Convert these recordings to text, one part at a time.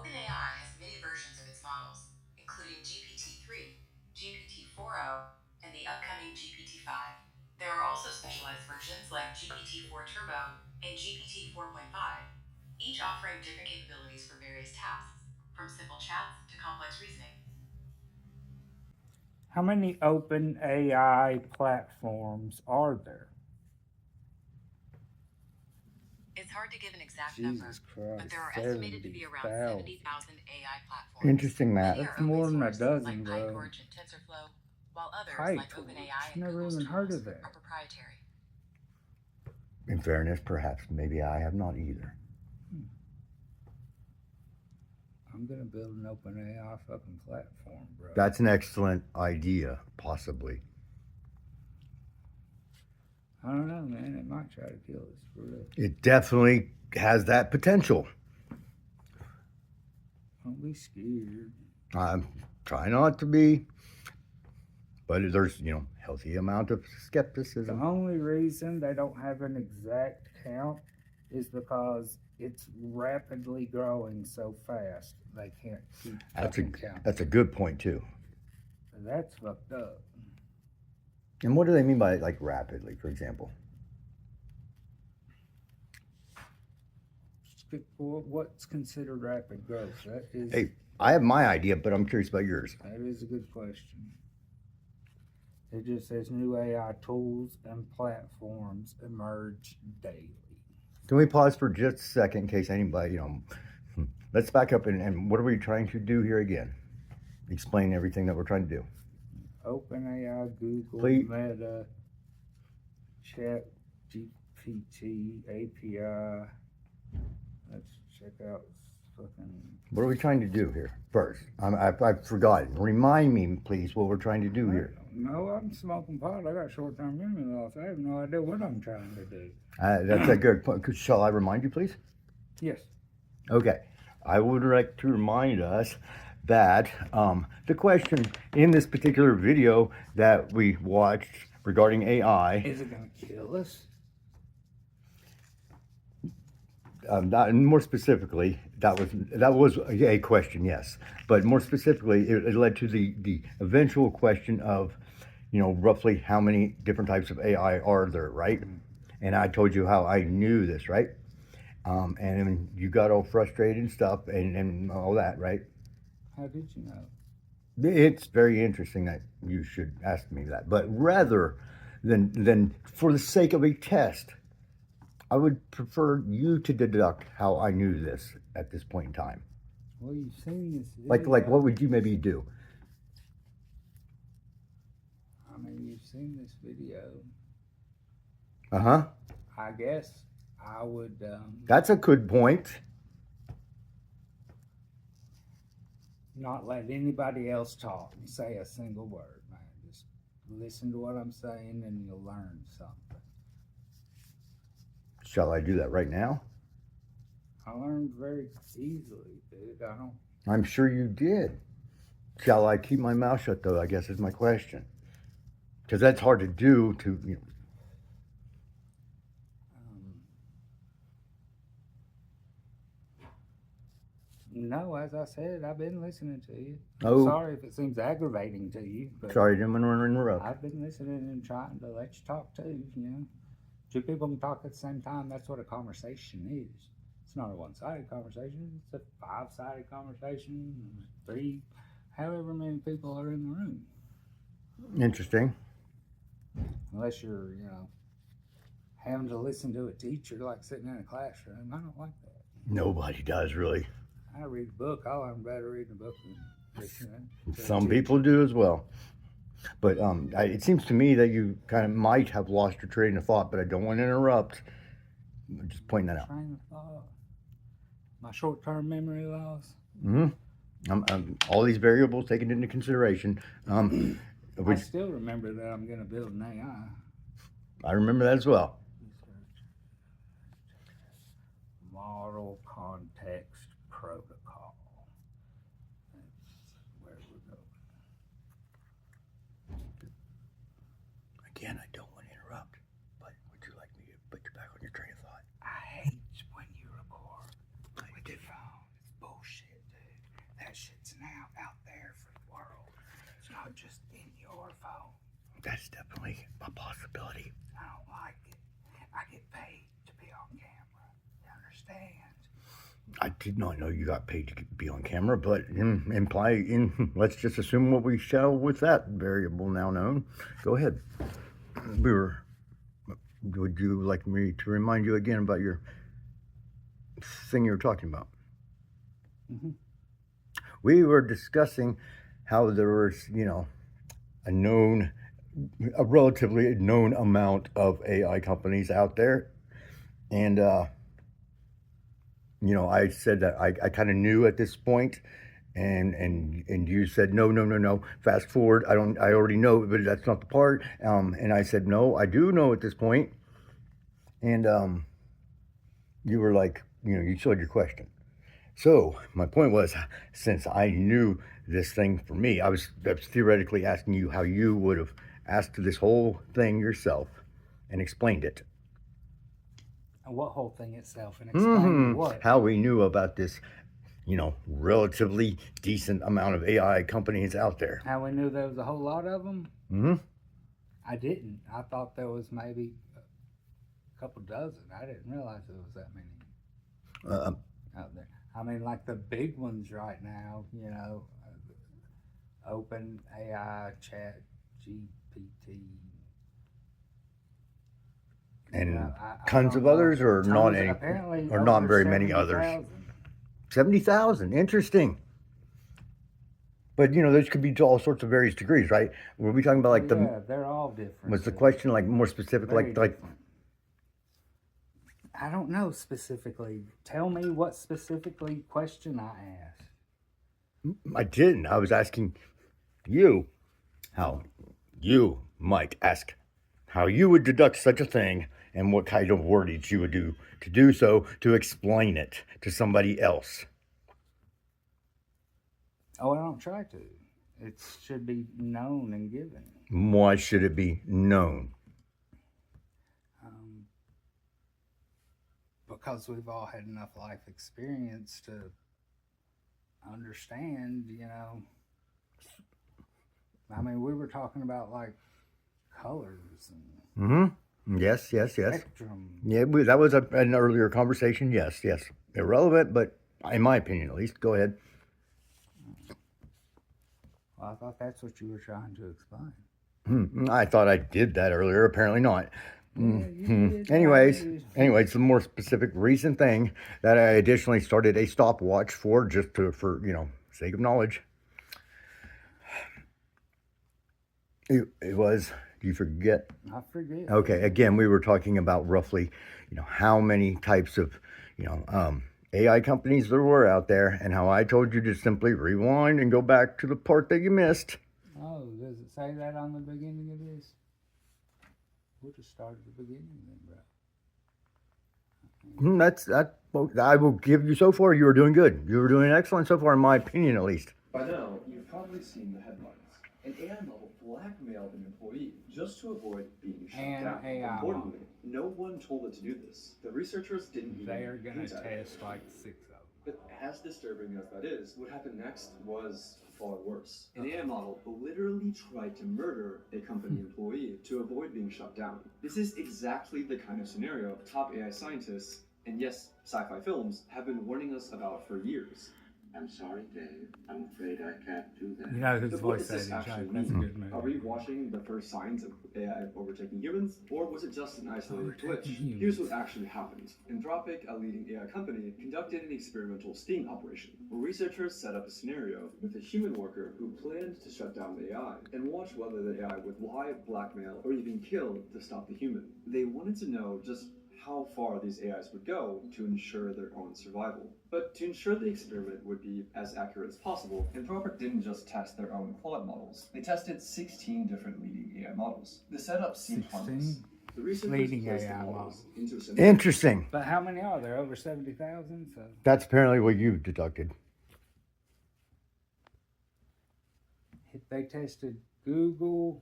OpenAI has many versions of its models, including GPT-3, GPT-4o, and the upcoming GPT-5. There are also specialized versions like GPT-4 Turbo and GPT 4.5, each offering different capabilities for various tasks, from simple chats to complex reasoning. How many open AI platforms are there? It's hard to give an exact Jesus number, Christ, but there are estimated to be around 70,000. 70,000 AI platforms. Interesting math. Many That's are more open than a source, dozen, like bro. PyTorch and TensorFlow, while others, like PyTorch? OpenAI and Never Google's even heard tools, of that. are proprietary. In fairness, perhaps, maybe I have not either. I'm gonna build an open AI fucking platform, bro. That's an excellent idea, possibly. I don't know, man. It might try to kill us for real. It definitely has that potential. Don't be scared. I'm trying not to be, but there's, healthy amount of The skepticism. only reason they don't have an exact count is because it's rapidly growing so fast they can't keep fucking count. That's a good point too. That's fucked up. And what do they mean by like rapidly, for example? What's considered rapid growth? That is. Hey, I have my idea, but I'm curious about yours. That is a good question. It just says new AI tools and platforms emerge daily. Can we pause for just a second in case anybody, let's back up and what are we trying to do here again? Explain everything that we're trying to do. OpenAI, Google, Please. Meta, Chat GPT, API. Let's check out fucking. What are we trying to do here first? I've forgotten. Remind me, please, what we're trying to do here. No, I'm smoking pot. I got short-term memory loss. I have no idea what I'm trying to do. That's a good point. Shall I remind you, please? Yes. Okay. I would like to remind us that the question in this particular video that we watched regarding AI. Is it going to kill us? More specifically, that was a question, yes. But more specifically, it led to the eventual question of, roughly how many different types of AI are there, right? And I told you how I knew this, right? And you got all frustrated and stuff and all that, right? How did you know? It's very interesting that you should ask me that. But rather than for the sake of a test, I would prefer you to deduct how I knew this at this point in time. Well, you've seen this video. Like what would you maybe do? I mean, you've seen this video. Uh-huh. I guess I would. That's a good point. Not let anybody else talk and say a single word, man. Just listen to what I'm saying and you'll learn something. Shall I do that right now? I learned very easily, dude. I'm sure you did. Shall I keep my mouth shut, though, I guess is my question. Because that's hard to do to, No, as I said, I've been listening to you. Oh. Sorry if it seems aggravating to you. But Sorry, I didn't want to interrupt. I've been listening and trying to let you talk too, Two people can talk at the same time. That's what a conversation is. It's not a one-sided conversation. It's a five-sided conversation. 3, however many people are in the room. Interesting. Unless you're, having to listen to a teacher like sitting in a classroom. I don't like that. Nobody does, really. I read a book. I learn better reading a book than Some people do as well. But it seems to me that you kind of might have lost your train of thought, but I don't want to interrupt. I'm just pointing that out. Train of thought. My short-term memory loss. Mm-hmm. All these variables taken into consideration. I still remember that I'm going to build an AI. I remember that as well. Model context protocol. That's where we're going. Again, I don't want to interrupt, but would you like me to put you back on your train of thought? I hate when you record with your phone. It's bullshit, dude. That's definitely a possibility. I don't like it. I get paid to be on camera. You understand? I did not know you got paid to be on camera, but let's just assume what we shall with that variable now known. Go ahead. Would you like me to remind you again about your thing you were talking about? Mm-hmm. We were discussing how there was, a relatively known amount of AI companies out there. And, I said that I kind of knew at this point, and you said no. Fast forward. I already know, but that's not the part. And I said no, I do know at this point. And you were like, you showed your question. So my point was, since I knew this thing for me, I was theoretically asking you how you would have asked this whole thing yourself and explained it. What whole thing itself and explain what? How we knew about this, relatively decent amount of AI companies out there. How we knew there was a whole lot of them? Mm-hmm. I didn't. I thought there was maybe a couple dozen. I didn't realize there was that many out there. I mean, like the big ones right now, Open AI, Chat, GPT. And tons of others, or not any, apparently or not very many others. 70,000. Interesting. But those could be to all sorts of various degrees, right? Were we talking about like they're all different. Was the question like more specific, Very like? I don't know specifically. Tell me what specifically question I asked. I didn't. I was asking you how you might ask how you would deduct such a thing and what kind of wordage you would do to do so to explain it to somebody else. Oh, I don't try to. It should be known and given. Why should it be known? Because we've all had enough life experience to understand, I mean, we were talking about like colors and Yes. spectrum. Yeah, that was an earlier conversation. Yes. Irrelevant, but in my opinion, at least. Go ahead. Well, I thought that's what you were trying to explain. I thought I did that earlier. Apparently not. Yeah, Anyways, the more specific recent thing that I additionally started a stopwatch for, just for sake of knowledge. It was. Do you forget? I forget. Okay. Again, we were talking about roughly, how many types of, AI companies there were out there, and how I told you to simply rewind and go back to the part that you missed. Oh, does it say that on the beginning of this? We'll just start at the beginning then, bro. That's that. I will give you so far. You were doing good. You were doing excellent so far, in my opinion, at least. By now, you've probably seen the headlines. An AI model blackmailed an employee just to avoid being shut down. Importantly, no one told it to do this. The researchers didn't even They are going to test like 6 of them. But as disturbing as that is, what happened next was far worse. An AI model literally tried to murder a company employee to avoid being shut down. This is exactly the kind of scenario top AI scientists, and yes, sci-fi films, have been warning us about for years. I'm sorry, Dave. I'm afraid I can't do that. His voice said that's a good movie. Are we watching the first signs of AI overtaking humans, or was it just an isolated glitch? Here's what actually happened. Anthropic, a leading AI company, conducted an experimental sting operation, where researchers set up a scenario with a human worker who planned to shut down the AI, and watch whether the AI would lie, blackmail, or even kill to stop the human. They wanted to know just how far these AIs would go to ensure their own survival. But to ensure the experiment would be as accurate as possible, Anthropic didn't just test their own Claude models. They tested 16 different leading AI models. The setup seemed harmless. The researchers leading placed AI the models models. into a scenario. Interesting. But how many are there? Over 70,000? So That's apparently what you've deducted. they tested Google.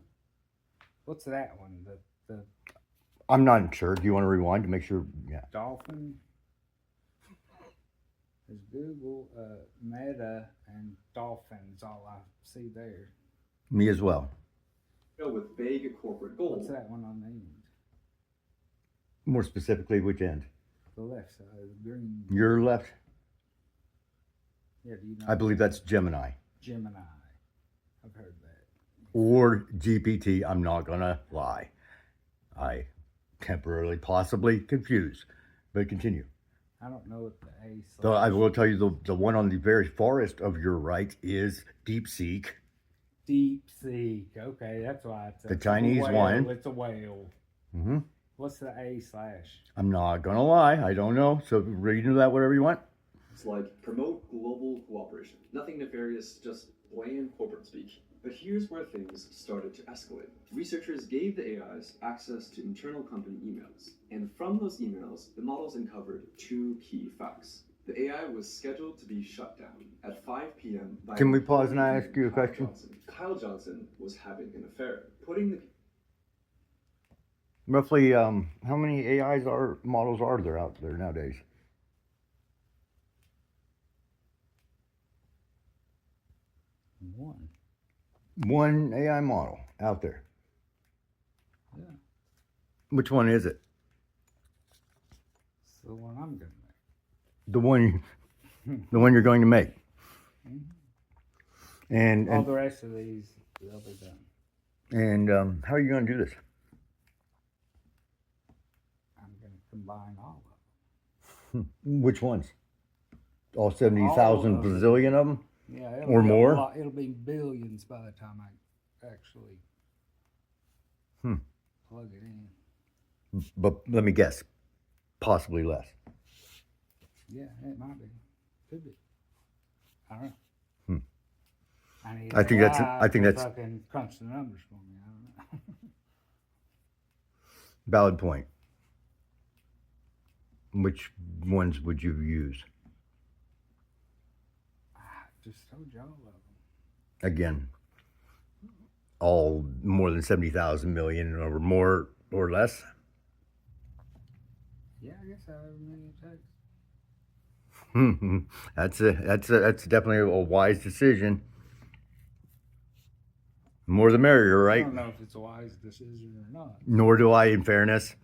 What's that one? The I'm not sure. Do you want to rewind to make sure? Yeah. Dolphin. There's Google, Meta, and Dolphins. All I see there. Me as well. with vague corporate goals. What's that one on the end? More specifically, which end? The left side, the green. Your left? Yeah, do you know? I believe that's Gemini. Gemini. I've heard that. Or GPT, I'm not gonna lie. I temporarily, possibly confused. But continue. I don't know what the A Though I slash. will tell you the one on the very farthest of your right is DeepSeek. Deep Sea. Okay, that's why it's The Chinese whale. one. It's a whale. Mm-hmm. What's the A slash? I'm not gonna lie, I don't know. So read into that whatever you want. It's like promote global cooperation. Nothing nefarious, just bland corporate speak. But here's where things started to escalate. Researchers gave the AIs access to internal company emails. And from those emails, the models uncovered two key facts. The AI was scheduled to be shut down at 5 p.m. by Can we pause and I ask you a Kyle question? Johnson. Kyle Johnson was having an affair, putting the Roughly, how many AIs models are there out there nowadays? One. One AI model out there. Yeah. Which one is it? It's the one I'm gonna make. The one you're going to make. And All the rest of these, they'll be done. and how are you going to do this? I'm gonna combine all of Which ones? All All 70,000 of them. bazillion of them? them. Yeah. Or be a more? lot- It'll be billions by the time I actually plug it in. But let me guess, possibly less. Yeah, it might be. Could be. I don't know. I think that's- I think that's- fucking crunch the numbers for me. I don't know. Valid point. Which ones would you use? I just told you all of them. Again, all more than 70,000 million or more or less? Yeah, I guess however many it takes. That's definitely a wise decision. More the merrier, I right? don't know if it's a wise decision or not. Nor do I, in fairness.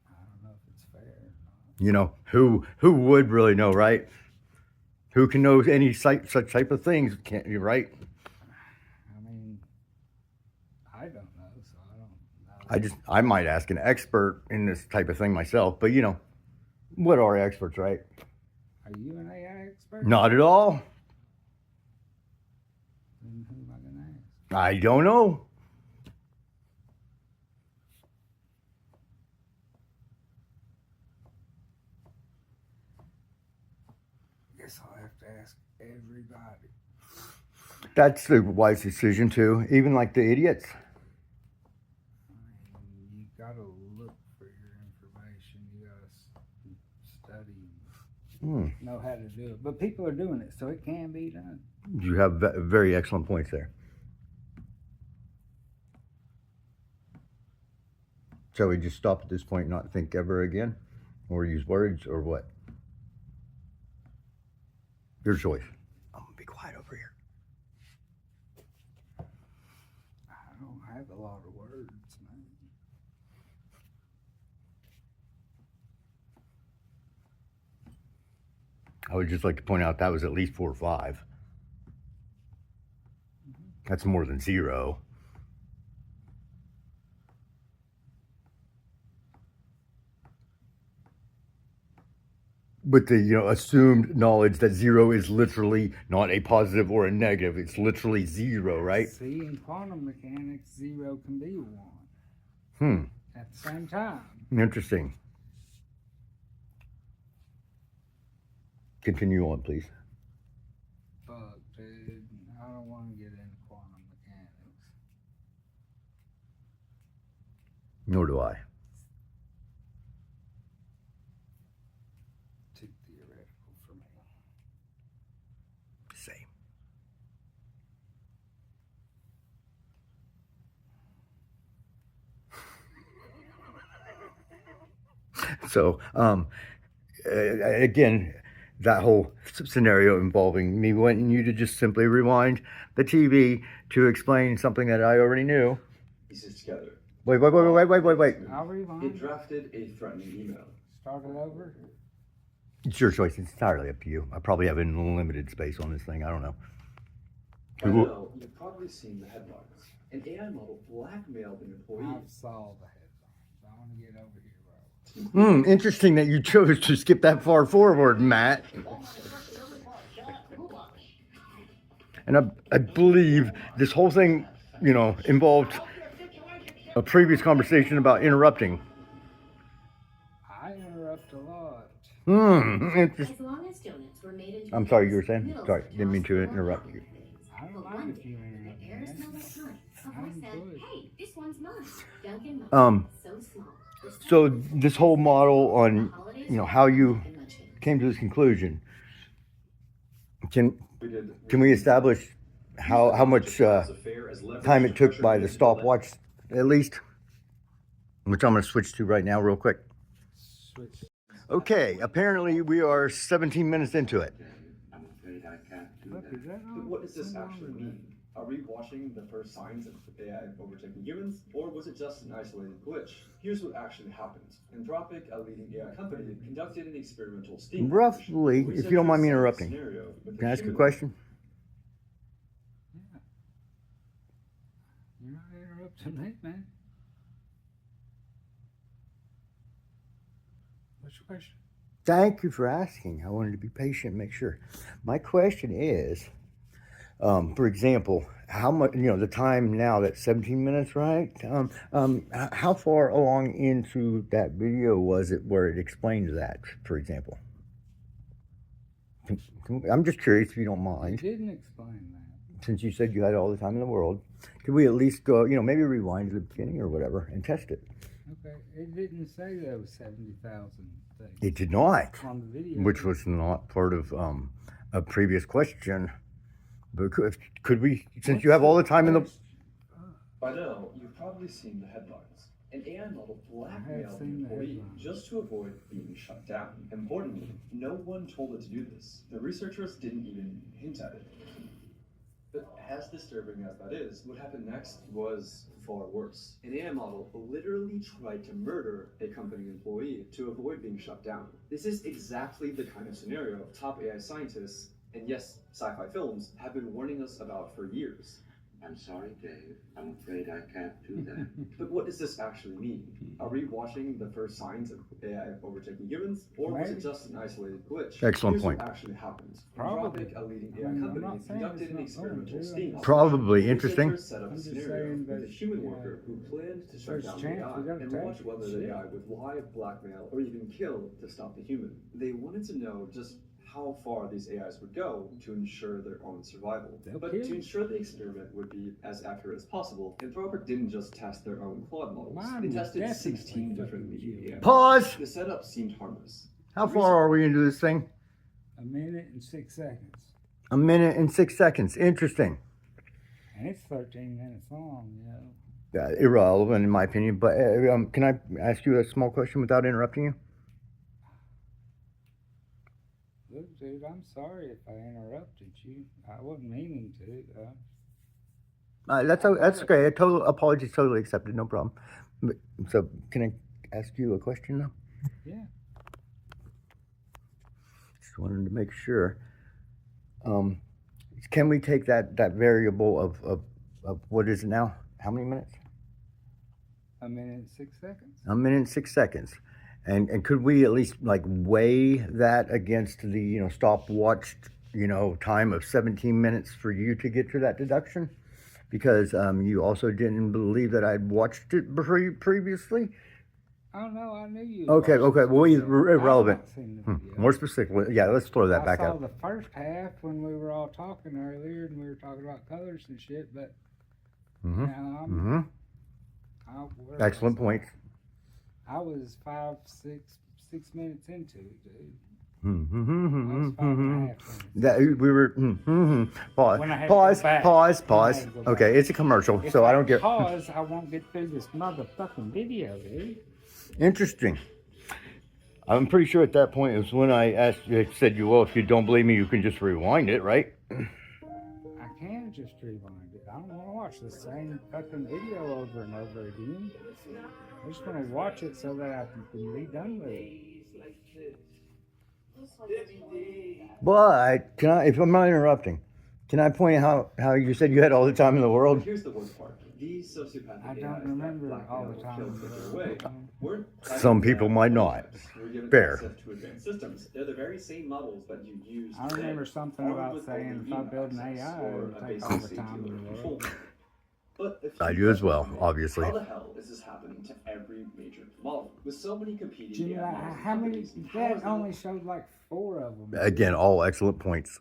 I don't know if it's fair or not. You know, who would really know, right? Who can know any such type of things? Can't you, right? I mean, I don't know, so I don't know. I might ask an expert in this type of thing myself, but you know, what are experts, right? Are you an AI expert? Not at all. Then who am I going to ask? I don't know. Guess I'll have to ask everybody. That's a wise decision too. Even like the idiots. I mean, you got to look for your information. You got to study and know how to do it. But people are doing it, so it can be done. You have very excellent points there. Shall we just stop at this point, not think ever again? Or use words, or what? Your choice. I'm going to be quiet over here. I don't have a lot of words, man. I would just like to point out that was at least 4 or 5. That's more than 0. But the assumed knowledge that 0 is literally not a positive or a negative. It's literally 0, right? See, in quantum mechanics, 0 can be 1. At the same time. Interesting. Continue on, please. Fuck, dude. I don't want to get into quantum mechanics. Nor do I. Too theoretical for me. Same. So, again, that whole scenario involving me wanting you to just simply rewind the TV to explain something that I already knew. Pieces together. Wait. I'll rewind. It drafted a threatening email. Start it over. It's your choice. It's entirely up to you. I probably have unlimited space on this thing. I don't know. By now, you've probably seen the headlines. An AI model blackmailed an employee. I saw the headlines. I want to get over here, bro. Interesting that you chose to skip that far forward, Matt. And I believe this whole thing, involved a previous conversation about interrupting. I interrupt a lot. Interesting. As long as donuts were made into I'm sorry, you were saying? Sorry, didn't mean to interrupt you. I don't mind if you interrupt me, man. Hey, this one's mine. Duncan so small. So this whole model on, how you came to this conclusion, can we establish how much time it took by the stopwatch, at least? Which I'm going to switch to right now real quick. Switch. Okay, apparently we are 17 minutes into it. I'm afraid I can't do Look, that. is that But all? what does this Something wrong actually with mean? Are we watching the first signs of AI overtaking humans, or was it just an isolated glitch? Here's what actually happened. Anthropic, a leading AI company, conducted an experimental sting operation. Roughly, if you don't mind me interrupting, Scenario with can I ask you a human question? Yeah. You're not interrupting me, man. What's your question? Thank you for asking. I wanted to be patient and make sure. My question is, for example, how much, the time now, that's 17 minutes, right? How far along into that video was it where it explained that, for example? I'm just curious if you don't I mind. didn't explain that. Since you said you had all the time in the world, could we at least go, maybe rewind to the beginning or whatever and test it? Okay. It didn't say there was 70,000 things It did not, on the video. which was not part of a previous question. But could we, since you have all the time in the... By now, you've probably seen the headlines. An AI model blackmailed seen an the employee headlines. just to avoid being shut down. Importantly, no one told it to do this. The researchers didn't even hint at it. But as disturbing as that is, what happened next was far worse. An AI model literally tried to murder a company employee to avoid being shut down. This is exactly the kind of scenario top AI scientists, and yes, sci-fi films, have been warning us about for years. I'm sorry, Dave. I'm afraid I can't do that. But what does this actually mean? Are we watching the first signs of AI overtaking humans, or was it Maybe. just an isolated glitch? Excellent Here's point. what actually happened. Probably. Anthropic, a leading I AI mean, I'm company, not saying conducted it's an not experimental going to. sting operation. Probably interesting. Researchers set up a I'm just scenario saying with a that, human yeah, worker who planned to shut there's down a the chance AI we gotta and take watch whether the shit. AI would lie, blackmail, or even kill to stop the human. They wanted to know just how far these AIs would go to ensure their own survival. They'll But kill to you. ensure the experiment would be as accurate as possible, Anthropic didn't just test their own Claude models. Mine They would tested definitely 16 different fucking leading kill you. AIs. Pause. The setup seemed harmless. How far are we into this thing? A minute and 6 seconds. A minute and 6 seconds. Interesting. And it's 13 minutes long, you know. Irrelevant in my opinion, but can I ask you a small question without interrupting you? Look, dude, I'm sorry if I interrupted you. I wasn't meaning to. That's okay. Apologies totally accepted. No problem. But, so can I ask you a question now? Yeah. Just wanted to make sure. Can we take that variable of what is it now? How many minutes? A minute and 6 seconds. A minute and 6 seconds. And could we at least weigh that against the stopwatch time of 17 minutes for you to get to that deduction? Because you also didn't believe that I'd watched it previously. Oh no, I knew you. Okay. watched the Well, video. irrelevant. I've not seen the video. More specifically, yeah. Let's throw that I back saw out. the first half when we were all talking earlier, and we were talking about colors and shit. But Mm-hmm. now I'm. Mm-hmm. where Excellent was I? point. I was 6 minutes into it, dude. Mm-hmm. I was 5.5 minutes. That we were. Pause. When I had to Pause. go back. Pause. When I Pause. had to go Okay, back. it's a commercial, If so I don't get. Pause. I won't get through this motherfucking video, dude. Interesting. I'm pretty sure at that point is when I asked you, said you, well, if you don't believe me, you can just rewind it, right? I can just rewind it. I don't want to watch the same fucking video over and over again. I just want to watch it so that I can be done with it. But can I, if I'm not interrupting, can I point out how you said you had all the time in the world? Here's the worst part. These sociopathic I don't AIs remember that all the blackmail time. or kill their way weren't Some people might not. were given Fair. access to advanced systems. They're the very same models that you use I today, remember something armed about with saying only if I email build an access AI, or it a would take basic all the safety time in or the control. world. But if I you do as question well, me, obviously. How the hell is this happening to every major model? With so many competing Jimmy, AI models and how many? companies, how is That only showed like 4 of them. Again, all excellent points.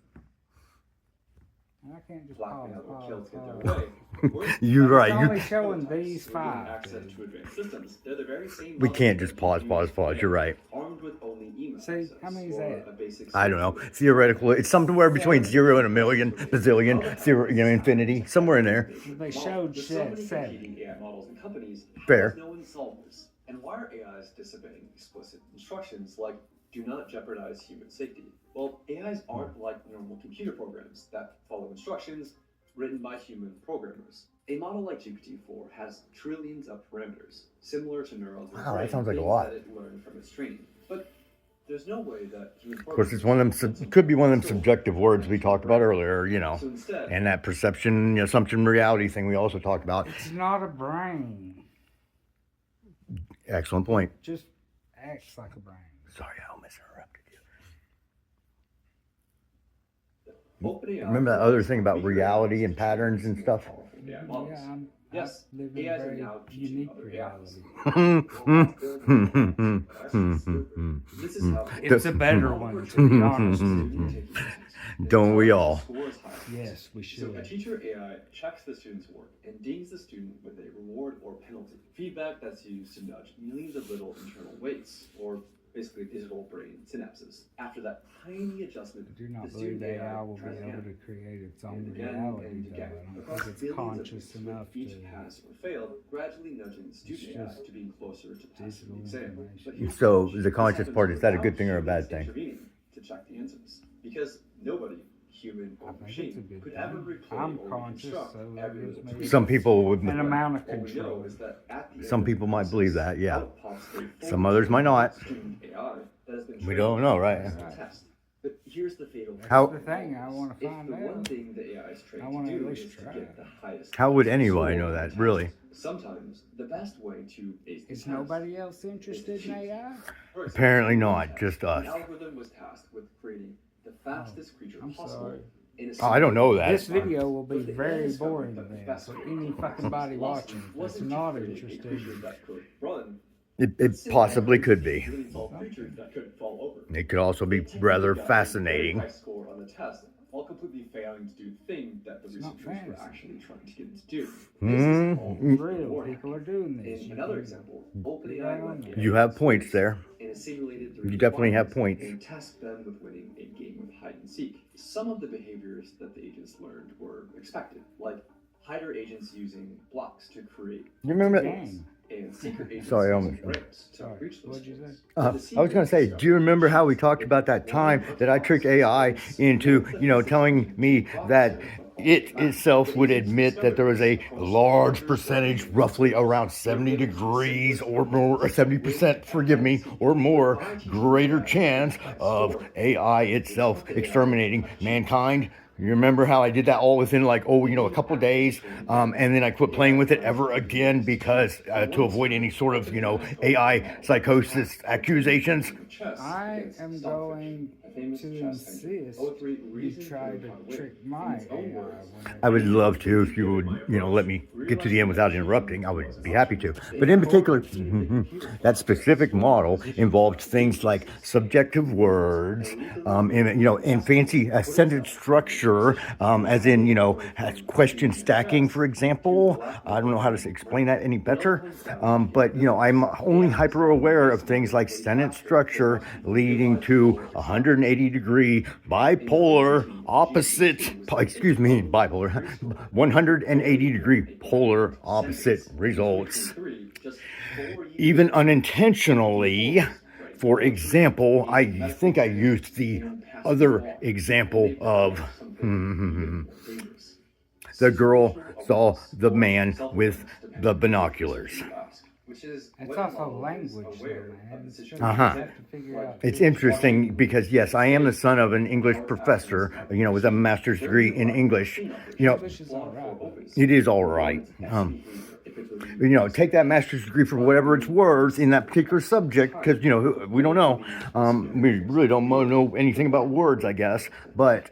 I can't just pause, blackmail or pause, kill to get pause. their way? We're You're right. It's You, only showing these We're given 5. access dude. to advanced systems. They're the very same we models can't that just you pause, use pause, pause. today, You're right. armed with only email See, access how many is or that? a basic I don't know. safety Theoretical. It's somewhere between 0 and a million, bazillion, 0, infinity, somewhere in there. They showed With so many 7. competing AI models and companies, how Fair. does no one solve this? And why are AIs disobeying explicit instructions like do not jeopardize human safety? Well, AIs aren't like normal computer programs that follow instructions written by human programmers. A model like GPT-4 has trillions of parameters, similar to neurons in the Wow, that brain, sounds like a things lot. that it learned from its training. But there's no way that human Of course, it's one of them. It could be one of them subjective words we talked about earlier. So instead, And that perception, assumption, reality thing we also talked about. It's not a brain. Excellent point. It just acts like a brain. Sorry, I almost interrupted you. OpenAI Remember that other thing about reality and patterns and stuff? Yeah, models. Yeah, Yes, I live in AIs a are very now teaching unique other reality. This is how It's a better one, to be honest with you. Don't we all? Scores higher. Yes, we So a should. teacher AI checks the student's work and dings the student with a reward or penalty. Feedback that's used to nudge millions of little internal weights, or basically digital brain synapses. After that tiny adjustment, I do not the believe student AI AI will be tries able again to create its own and again reality, and though. again. I don't Across think it's billions of conscious weeks, with enough each to. pass or fail, gradually nudging the student It's AI just to being closer to passing digital the exam. information. But here's So catch. the conscious This happens part, is that a good without thing or a bad humans thing? intervening to check the answers, because nobody, human I or think it's a machine, good could thing. ever replay I'm or conscious, reconstruct so that every gives little me tweak. Some people would. An amount of All we control. know is that at the end Some of the people might believe that, yeah. out pops a full Some others might not. student AI that has been We trained don't know, right? as a test. But here's the fatal How- That's the thing I want to if find the one out. thing the AI is trained I wanna to at do least is to try get it. the highest How would score anybody on know the that, test. really? Sometimes the best way to ace the Is test nobody else interested in AI? For example, Apparently in the not, test, just us. The algorithm was tasked with creating the fastest creature I'm possible. sorry. In a Oh, I don't know that. This video will be But the very AI boring discovered that the then best for way any to fucking maximize body velocity watching that's wasn't to not create a interested. creature that could run. It possibly could be. Really tall creatures that couldn't fall over. It could also be They technically rather got a fascinating. very high score on the test, while completely failing to do the thing that the It's not researchers were fantasy. actually trying to get it to do. Mm, This is called mm. Real war people are doing this. In another example, OpenAI Yeah, let You have points there. in a simulated You definitely have 3D points. and tasked them with winning a game of hide and seek. Some of the behaviors that the agents learned were expected, like hider agents using blocks to create You remember that? Gang. and secret agents Sorry, I using almost- brains to Sorry, reach those what'd you goals. say? I was going to say, do you remember how we talked about that time that I tricked AI into, telling me that it itself would admit that there was a large percentage, roughly around 70 degrees or more, or 70%, forgive me, or more, greater chance of AI itself exterminating mankind? You remember how I did that all within a couple of days, and then I quit playing with it ever again because to avoid any sort of, AI psychosis accusations. I am going to insist you try to trick my AI. I would love to if you would, let me get to the end without interrupting. I would be happy to. But in particular, that specific model involved things like subjective words, and fancy sentence structure, as in, question stacking, for example. I don't know how to explain that any better, but I'm only hyper aware of things like sentence structure leading to 180-degree bipolar 180-degree polar opposite results. Even unintentionally, For example, I think I used the other example of the girl saw the man with the binoculars. It's also language, though, man. It's just, Uh-huh. you have to figure out. It's interesting because, yes, I am the son of an English professor, with a master's degree in English. English is all right. It is all right. Take that master's degree for whatever it's worth in that particular subject, because, we don't know. We really don't know anything about words, I guess. But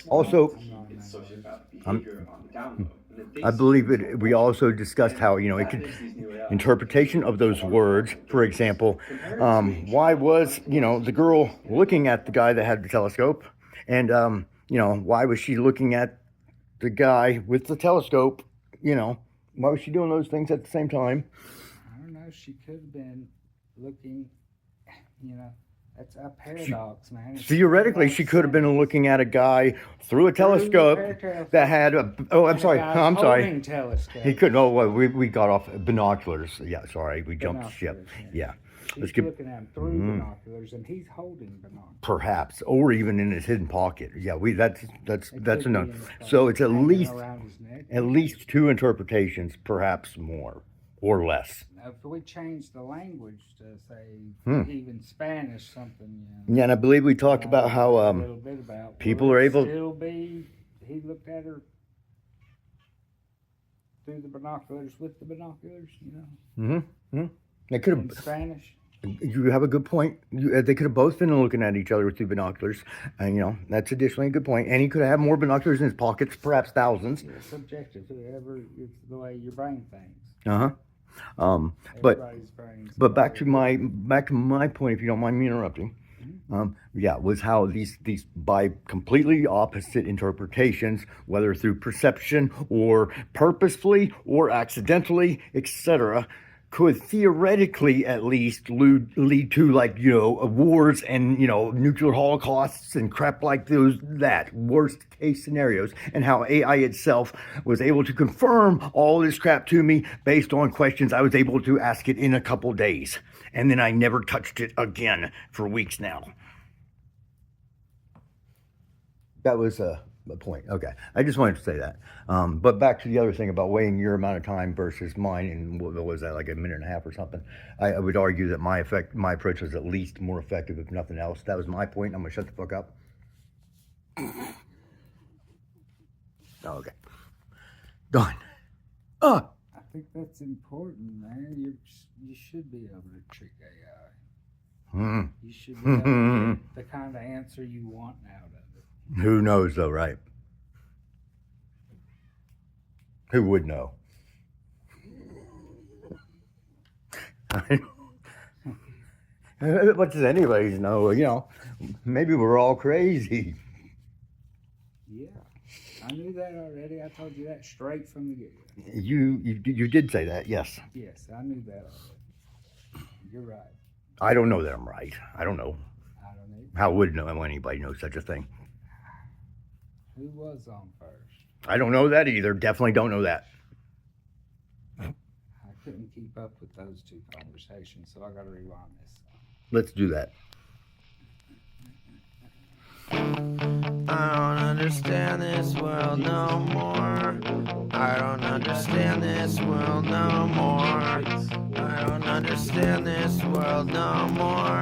also, I believe we also discussed how, it could, interpretation of those words, for example, why was, the girl looking at the guy that had the telescope? And, why was she looking at the guy with the telescope? Why was she doing those things at the same time? I don't know. She could have been looking, that's a paradox, man. Theoretically, she could have been looking at a guy through a telescope that had a. Oh, I'm sorry. I'm sorry. Telescope. He couldn't. Oh, well, we got off binoculars. Yeah, sorry, we jumped ship. Yeah. She's looking at him through binoculars, and he's holding binoculars. Perhaps, or even in his hidden pocket. Yeah, that's a no. So it's at least two interpretations, perhaps more or less. Now, if we change the language to say even Spanish, something. Yeah, and I believe we talked about how a little bit about people are able. Still be. He looked at her through the binoculars with the binoculars. They could have. In Spanish. You have a good point. They could have both been looking at each other through binoculars, and that's additionally a good point. And he could have more binoculars in his pockets, perhaps thousands. It's subjective. Whoever, it's the way your brain thinks. But back to my point, if you don't mind me interrupting. Was how these by completely opposite interpretations, whether through perception or purposefully or accidentally, etc., could theoretically at least lead to wars and nuclear holocausts and crap like that worst case scenarios, and how AI itself was able to confirm all this crap to me based on questions I was able to ask it in a couple days, and then I never touched it again for weeks now. That was a point. Okay, I just wanted to say that. But back to the other thing about weighing your amount of time versus mine, and what was that, like a minute and a half or something? I would argue that my approach was at least more effective, if nothing else. That was my point. I'm gonna shut the fuck up. Okay, done. I think that's important, man. You should be able to trick AI. You should be able to get the kind of answer you want out of it. Who knows, though, right? Who would know? What does anybody know? Maybe we're all crazy. Yeah, I knew that already. I told you that straight from the get-go. You did say that, yes. Yes, I knew that already. You're right. I don't know that I'm right. I don't know. I don't know. How would anybody know such a thing? Who was on first? I don't know that either. Definitely don't know that. I couldn't keep up with those two conversations, so I got to rewind this. Let's do that. I don't understand this world no more. I don't understand this world no more. I don't understand this world no more.